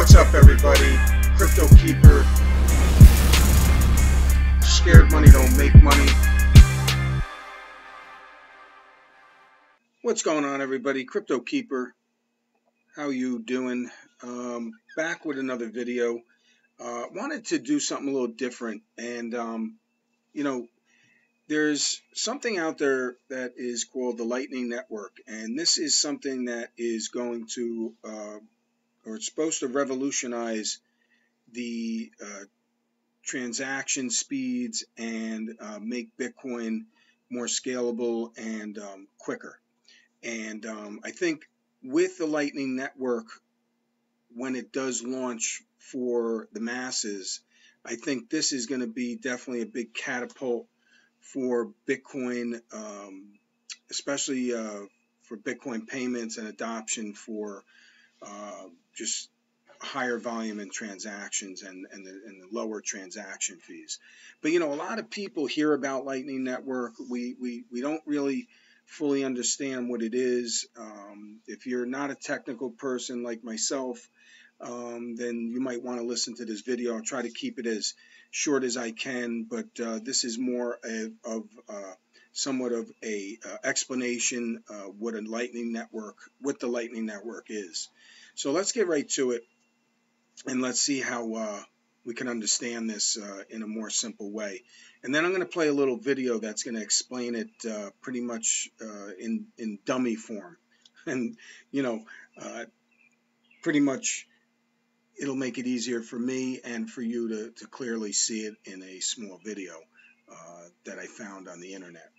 What's up, everybody? Cryptoekeeper. Scared money don't make money. What's going on, everybody? Cryptoekeeper. How you doing? Back with another video. Wanted to do something a little different, and there's something out there that is called the Lightning Network, and this is something that is going to, or it's supposed to revolutionize the transaction speeds and make Bitcoin more scalable and quicker. And I think with the Lightning Network, when it does launch for the masses, I think this is going to be definitely a big catapult for Bitcoin, especially for Bitcoin payments and adoption for just higher volume in transactions and the lower transaction fees. But a lot of people hear about Lightning Network. We don't really fully understand what it is. If you're not a technical person like myself, then you might want to listen to this video. I'll try to keep it as short as I can, but this is more of somewhat of a explanation what the Lightning Network is. So let's get right to it, and let's see how we can understand this in a more simple way. And then I'm going to play a little video that's going to explain it pretty much in dummy form. And, pretty much it'll make it easier for me and for you to clearly see it in a small video that I found on the internet.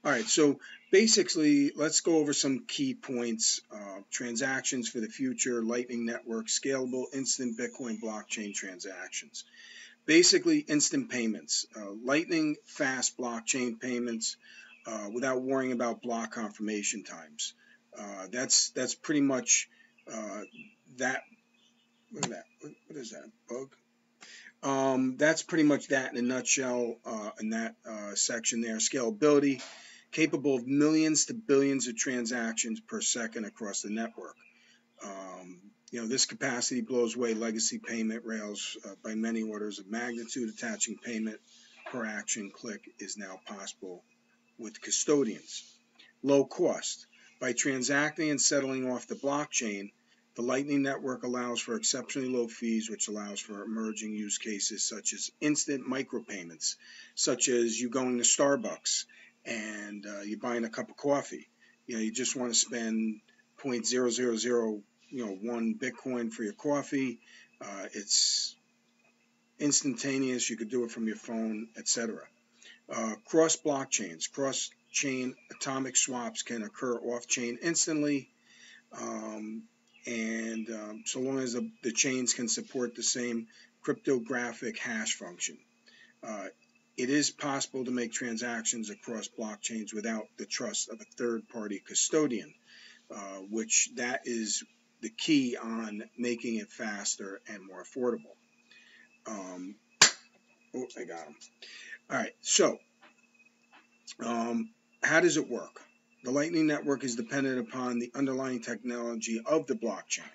All right, so basically, let's go over some key points. Transactions for the future, Lightning Network, scalable, instant Bitcoin blockchain transactions. Basically, instant payments, lightning fast blockchain payments without worrying about block confirmation times. That's pretty much that. Look at that. What is that, bug? That's pretty much that in a nutshell in that section there. Scalability, capable of millions to billions of transactions per second across the network. This capacity blows away legacy payment rails by many orders of magnitude. Attaching payment per action click is now possible with custodians. Low cost. By transacting and settling off the blockchain, the Lightning Network allows for exceptionally low fees, which allows for emerging use cases such as instant micropayments, such as you going to Starbucks and you're buying a cup of coffee. You just want to spend 0.0001 Bitcoin for your coffee. It's instantaneous. You could do it from your phone, etc. Cross blockchains, cross-chain atomic swaps can occur off-chain instantly. So long as the chains can support the same cryptographic hash function. It is possible to make transactions across blockchains without the trust of a third-party custodian, which that is the key on making it faster and more affordable. I got them. All right, so how does it work? The Lightning Network is dependent upon the underlying technology of the blockchain.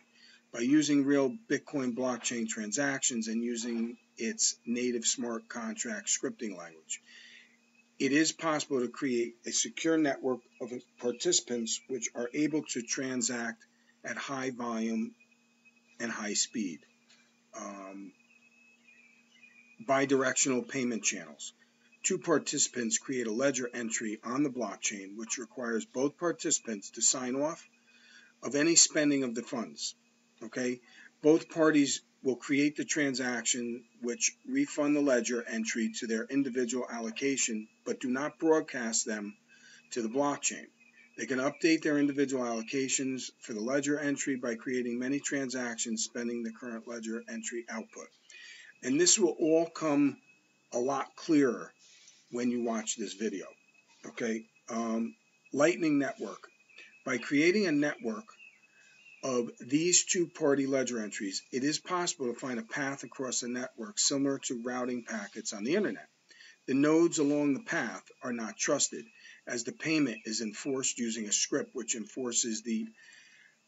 By using real Bitcoin blockchain transactions and using its native smart contract scripting language, it is possible to create a secure network of participants which are able to transact at high volume and high speed. Bidirectional payment channels. Two participants create a ledger entry on the blockchain, which requires both participants to sign off of any spending of the funds. Okay, both parties will create the transaction, which refund the ledger entry to their individual allocation, but do not broadcast them to the blockchain. They can update their individual allocations for the ledger entry by creating many transactions spending the current ledger entry output. And this will all come a lot clearer when you watch this video. Okay, Lightning Network. By creating a network of these two-party ledger entries, it is possible to find a path across the network similar to routing packets on the internet. The nodes along the path are not trusted, as the payment is enforced using a script which enforces the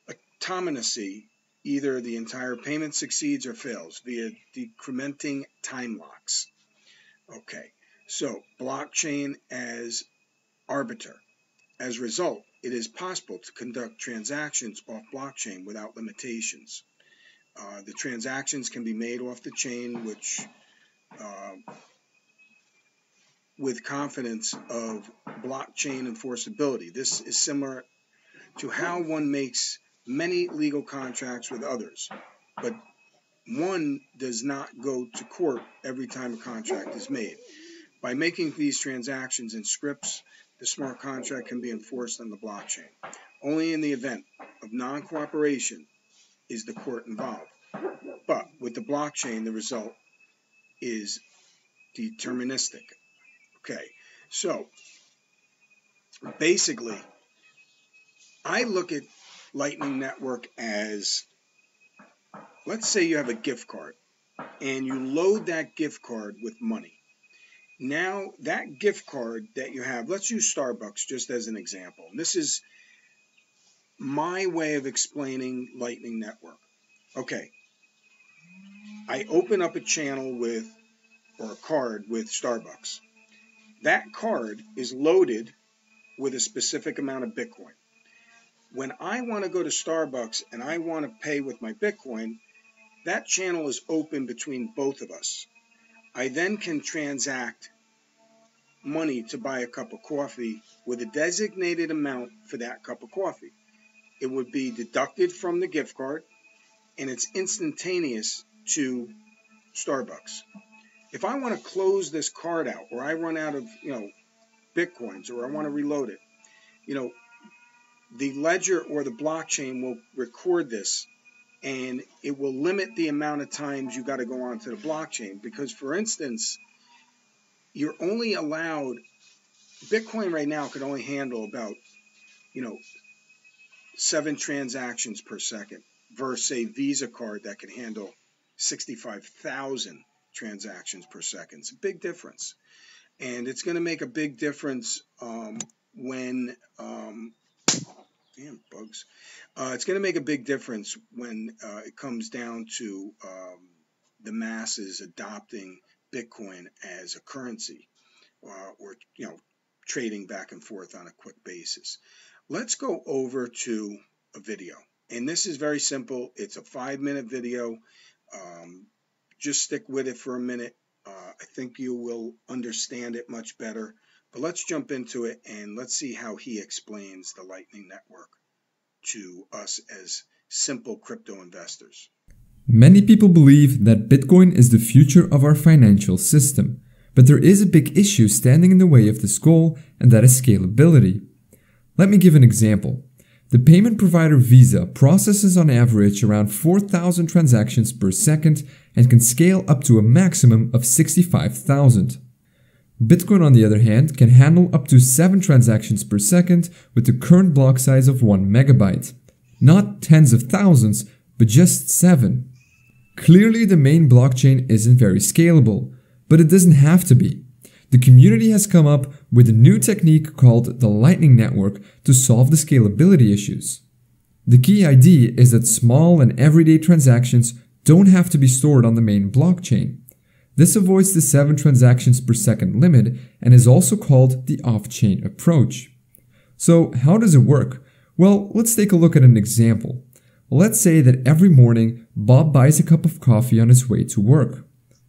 autonomy either the entire payment succeeds or fails via decrementing time locks. Okay, so blockchain as arbiter. As a result, it is possible to conduct transactions off blockchain without limitations. The transactions can be made off the chain, which with confidence of blockchain enforceability. This is similar to how one makes many legal contracts with others, but one does not go to court every time a contract is made. By making these transactions in scripts, the smart contract can be enforced on the blockchain. Only in the event of non-cooperation is the court involved. But with the blockchain, the result is deterministic. Okay, so basically, I look at Lightning Network as, let's say you have a gift card and you load that gift card with money. Now, that gift card that you have, let's use Starbucks just as an example. This is my way of explaining Lightning Network. Okay, I open up a channel with, or a card with Starbucks. That card is loaded with a specific amount of Bitcoin. When I want to go to Starbucks and I want to pay with my Bitcoin, that channel is open between both of us. I then can transact money to buy a cup of coffee with a designated amount for that cup of coffee. It would be deducted from the gift card, and it's instantaneous to Starbucks. If I want to close this card out, or I run out of, Bitcoins, or I want to reload it, the ledger or the blockchain will record this, and it will limit the amount of times you got to go onto the blockchain. Because, for instance, you're only allowed, Bitcoin right now could only handle about, 7 transactions per second, versus a Visa card that can handle 65,000 transactions per second. It's a big difference. And it's going to make a big difference when, damn bugs. It's going to make a big difference when it comes down to the masses adopting Bitcoin as a currency, or trading back and forth on a quick basis. Let's go over to a video, and this is very simple. It's a 5-minute video. Just stick with it for a minute. I think you will understand it much better. But let's jump into it and let's see how he explains the Lightning Network to us as simple crypto investors. Many people believe that Bitcoin is the future of our financial system, but there is a big issue standing in the way of this goal, and that is scalability. Let me give an example. The payment provider Visa processes on average around 4,000 transactions per second and can scale up to a maximum of 65,000. Bitcoin, on the other hand, can handle up to 7 transactions per second with the current block size of 1 megabyte. Not tens of thousands, but just 7. Clearly, the main blockchain isn't very scalable, but it doesn't have to be. The community has come up with a new technique called the Lightning Network to solve the scalability issues. The key idea is that small and everyday transactions don't have to be stored on the main blockchain. This avoids the 7 transactions per second limit and is also called the off-chain approach. So how does it work? Well, let's take a look at an example. Let's say that every morning Bob buys a cup of coffee on his way to work.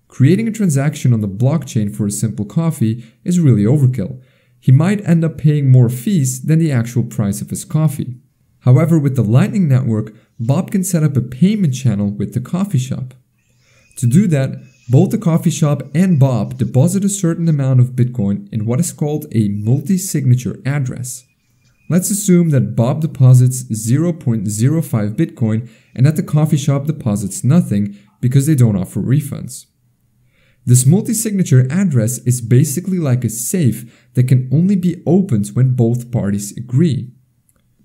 Creating a transaction on the blockchain for a simple coffee is really overkill. He might end up paying more fees than the actual price of his coffee. However, with the Lightning Network, Bob can set up a payment channel with the coffee shop. To do that, both the coffee shop and Bob deposit a certain amount of Bitcoin in what is called a multi-signature address. Let's assume that Bob deposits 0.05 Bitcoin and that the coffee shop deposits nothing because they don't offer refunds. This multi-signature address is basically like a safe that can only be opened when both parties agree.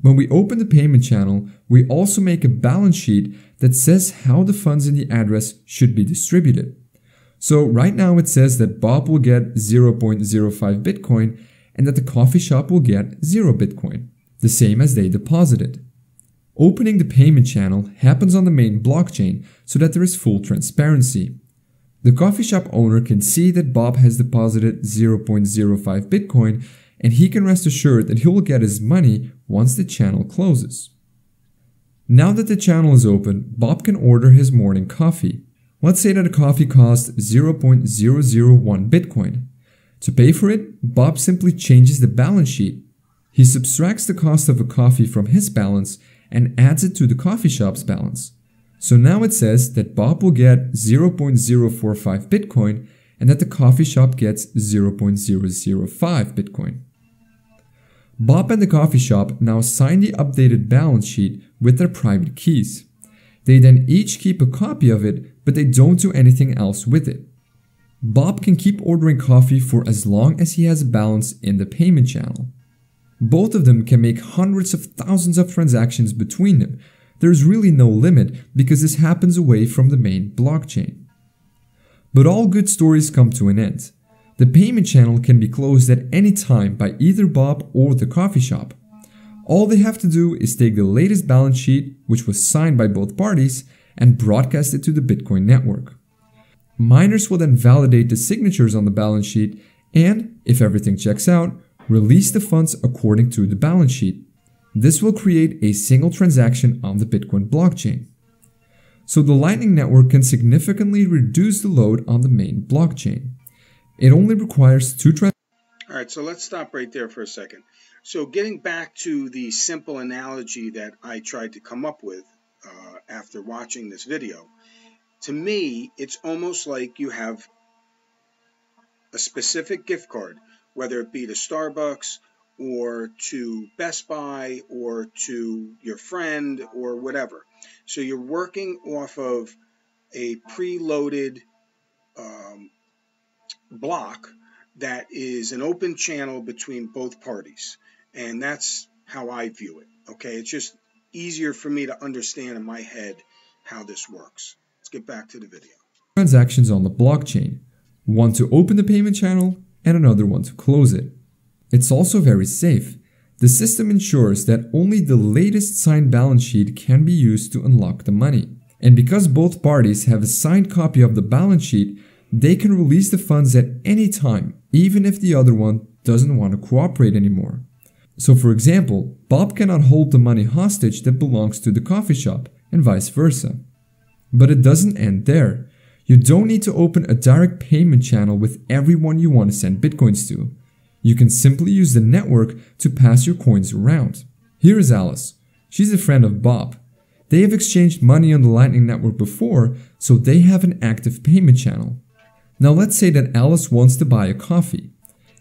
When we open the payment channel, we also make a balance sheet that says how the funds in the address should be distributed. So right now it says that Bob will get 0.05 Bitcoin and that the coffee shop will get 0 Bitcoin, the same as they deposited. Opening the payment channel happens on the main blockchain so that there is full transparency. The coffee shop owner can see that Bob has deposited 0.05 Bitcoin, and he can rest assured that he will get his money once the channel closes. Now that the channel is open, Bob can order his morning coffee. Let's say that a coffee costs 0.001 Bitcoin. To pay for it, Bob simply changes the balance sheet. He subtracts the cost of a coffee from his balance and adds it to the coffee shop's balance. So now it says that Bob will get 0.045 Bitcoin and that the coffee shop gets 0.005 Bitcoin. Bob and the coffee shop now sign the updated balance sheet with their private keys. They then each keep a copy of it, but they don't do anything else with it. Bob can keep ordering coffee for as long as he has a balance in the payment channel. Both of them can make hundreds of thousands of transactions between them. There's really no limit because this happens away from the main blockchain. But all good stories come to an end. The payment channel can be closed at any time by either Bob or the coffee shop. All they have to do is take the latest balance sheet, which was signed by both parties, and broadcast it to the Bitcoin network. Miners will then validate the signatures on the balance sheet and, if everything checks out, release the funds according to the balance sheet. This will create a single transaction on the Bitcoin blockchain. So the Lightning Network can significantly reduce the load on the main blockchain. It only requires two transactions. All right, so let's stop right there for a second. So getting back to the simple analogy that I tried to come up with after watching this video, to me, it's almost like you have a specific gift card, whether it be to Starbucks or to Best Buy or to your friend or whatever. So you're working off of a preloaded block that is an open channel between both parties. And that's how I view it. Okay, it's just easier for me to understand in my head how this works. Let's get back to the video. Transactions on the blockchain, one to open the payment channel and another one to close it. It's also very safe. The system ensures that only the latest signed balance sheet can be used to unlock the money. And because both parties have a signed copy of the balance sheet, they can release the funds at any time, even if the other one doesn't want to cooperate anymore. So for example, Bob cannot hold the money hostage that belongs to the coffee shop, and vice versa. But it doesn't end there. You don't need to open a direct payment channel with everyone you want to send bitcoins to. You can simply use the network to pass your coins around. Here is Alice. She's a friend of Bob. They have exchanged money on the Lightning Network before, so they have an active payment channel. Now let's say that Alice wants to buy a coffee.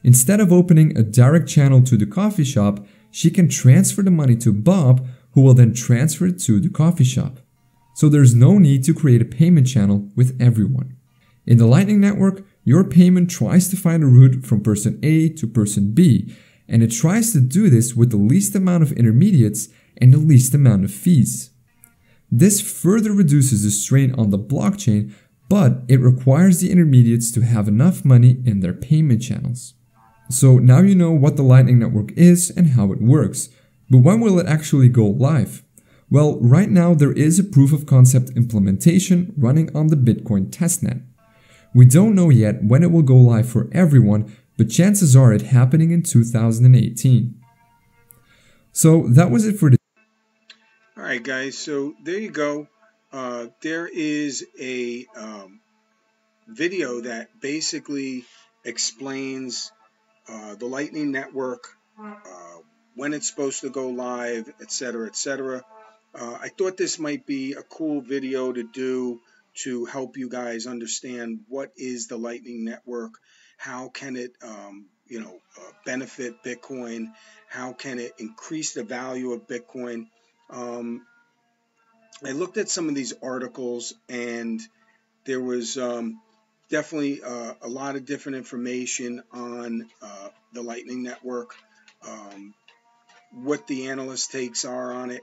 Instead of opening a direct channel to the coffee shop, she can transfer the money to Bob, who will then transfer it to the coffee shop. So there's no need to create a payment channel with everyone. In the Lightning Network, your payment tries to find a route from person A to person B, and it tries to do this with the least amount of intermediates and the least amount of fees. This further reduces the strain on the blockchain, but it requires the intermediates to have enough money in their payment channels. So now you know what the Lightning Network is and how it works, but when will it actually go live? Well, right now there is a proof of concept implementation running on the Bitcoin testnet. We don't know yet when it will go live for everyone, but chances are it happening in 2018. So that was it for this. Alright guys, so there you go. There is a video that basically explains the Lightning Network, when it's supposed to go live, etc., etc. I thought this might be a cool video to do to help you guys understand what is the Lightning Network, how can it benefit Bitcoin, how can it increase the value of Bitcoin. I looked at some of these articles and there was definitely a lot of different information on the Lightning Network, what the analyst takes are on it.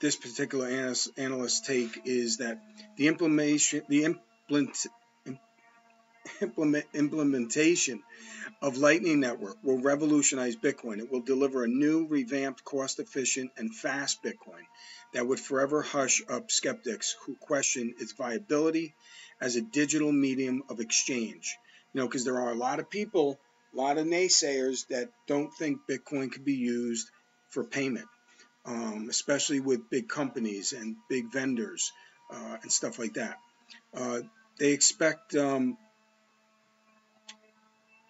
This particular analyst take is that the implementation of Lightning Network will revolutionize Bitcoin. It will deliver a new, revamped, cost-efficient, and fast Bitcoin that would forever hush up skeptics who question its viability as a digital medium of exchange. Because there are a lot of people, a lot of naysayers that don't think Bitcoin could be used for payment, especially with big companies and big vendors and stuff like that. They expect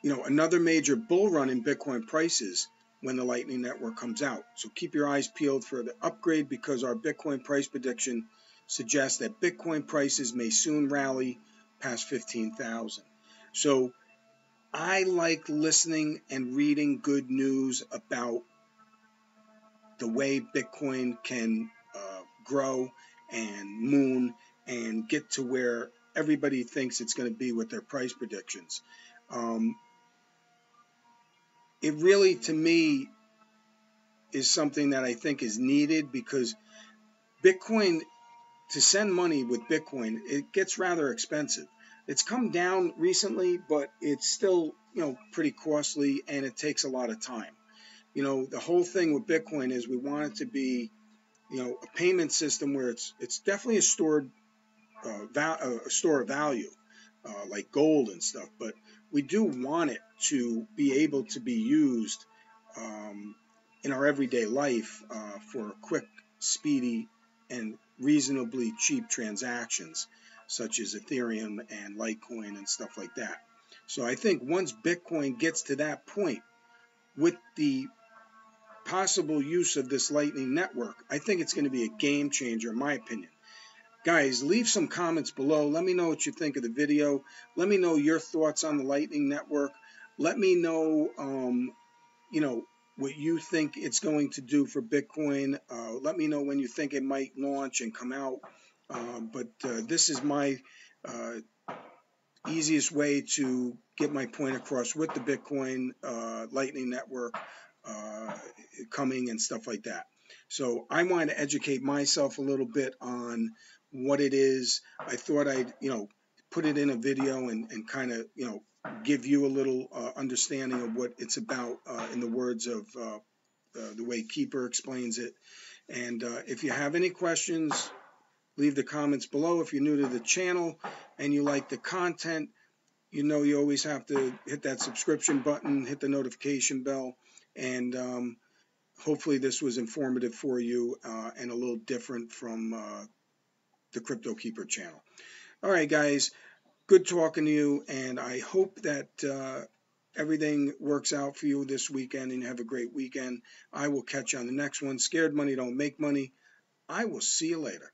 another major bull run in Bitcoin prices when the Lightning Network comes out. So keep your eyes peeled for the upgrade, because our Bitcoin price prediction suggests that Bitcoin prices may soon rally past 15,000. So I like listening and reading good news about the way Bitcoin can grow and moon and get to where everybody thinks it's going to be with their price predictions. It really, to me, is something that I think is needed, because Bitcoin, to send money with Bitcoin, it gets rather expensive. It's come down recently, but it's still, pretty costly, and it takes a lot of time. The whole thing with Bitcoin is we want it to be, a payment system where it's definitely a store of value, like gold and stuff, but we do want it to be able to be used in our everyday life for quick, speedy, and reasonably cheap transactions, such as Ethereum and Litecoin and stuff like that. So I think once Bitcoin gets to that point, with the possible use of this Lightning Network, I think it's going to be a game changer, in my opinion. Guys, leave some comments below. Let me know what you think of the video. Let me know your thoughts on the Lightning Network. Let me know, what you think it's going to do for Bitcoin. Let me know when you think it might launch and come out. But this is my easiest way to get my point across with the Bitcoin Lightning Network coming and stuff like that. So I wanted to educate myself a little bit on what it is. I thought I'd, put it in a video and kind of, give you a little understanding of what it's about in the words of the way Keeper explains it. And if you have any questions, leave the comments below. If you're new to the channel and you like the content, you always have to hit that subscription button, hit the notification bell, and hopefully this was informative for you and a little different from the Cryptoekeeper channel. All right, guys, good talking to you, and I hope that everything works out for you this weekend and you have a great weekend. I will catch you on the next one. Scared money don't make money. I will see you later.